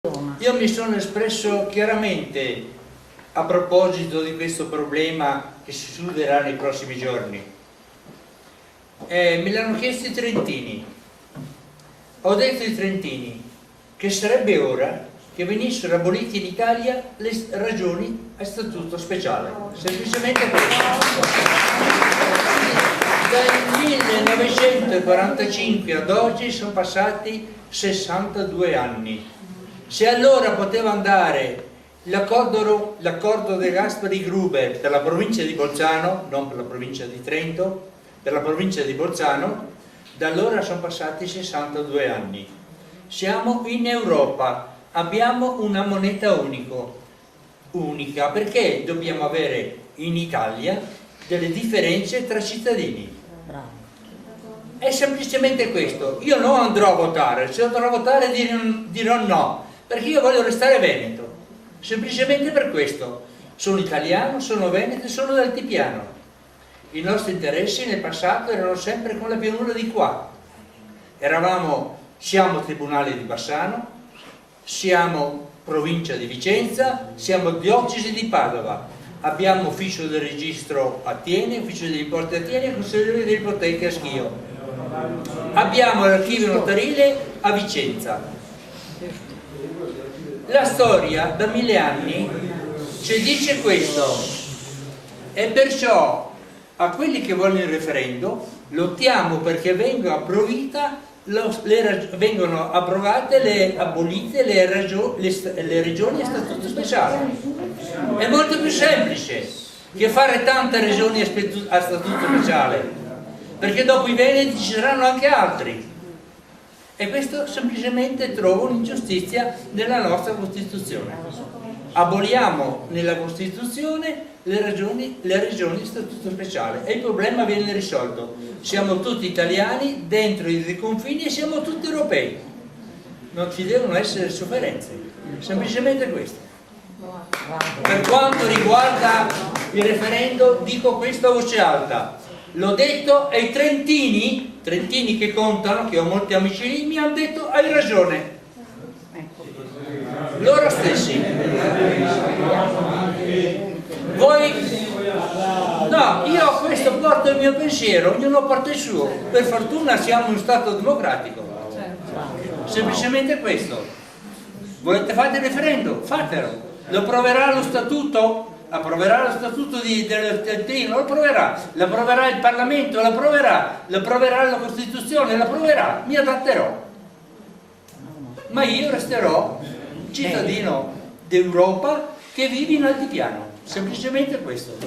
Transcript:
Io mi sono espresso chiaramente a proposito di questo problema che si chiuderà nei prossimi giorni. Me l'hanno chiesto i trentini. Ho detto ai trentini che sarebbe ora che venissero abolite in Italia le ragioni a statuto speciale. Semplicemente questo. Dal 1945 ad oggi sono passati 62 anni. Se allora poteva andare l'accordo De Gasperi-Gruber per la provincia di Bolzano, non per la provincia di Trento, per la provincia di Bolzano, da allora sono passati 62 anni. Siamo in Europa, abbiamo una moneta unica, perché dobbiamo avere in Italia delle differenze tra cittadini. È semplicemente questo. Io non andrò a votare, se andrò a votare dirò no, perché io voglio restare veneto, semplicemente per questo. Sono italiano, sono veneto e sono d'altipiano. I nostri interessi nel passato erano sempre con la pianura di qua. Siamo Tribunale di Bassano, siamo Provincia di Vicenza, siamo Diocesi di Padova, abbiamo ufficio del registro a Tiene, ufficio degli importi a Tiene e consigliere delle ipoteche a Schio. Abbiamo l'archivio notarile a Vicenza. La storia da 1000 anni ci dice questo, e perciò a quelli che vogliono il referendum lottiamo perché vengono abolite le regioni a statuto speciale. È molto più semplice che fare tante regioni a statuto speciale, perché dopo i veneti ci saranno anche altri. E questo semplicemente trovo un'ingiustizia nella nostra Costituzione. Aboliamo nella Costituzione le regioni a statuto speciale e il problema viene risolto. Siamo tutti italiani dentro i confini e siamo tutti europei. Non ci devono essere sofferenze, semplicemente questo. Per quanto riguarda il referendum dico questo a voce alta. L'ho detto ai trentini che contano, che ho molti amici lì, mi hanno detto hai ragione. Loro stessi. Voi? No, io a questo porto il mio pensiero, ognuno porta il suo. Per fortuna siamo in uno Stato democratico. Semplicemente questo. Volete fare il referendum? Fatelo. Lo approverà lo statuto? Approverà lo statuto del Trentino, lo approverà, il Parlamento, lo approverà la Costituzione, lo approverà, mi adatterò. Ma io resterò cittadino d'Europa che vive in altipiano, semplicemente questo.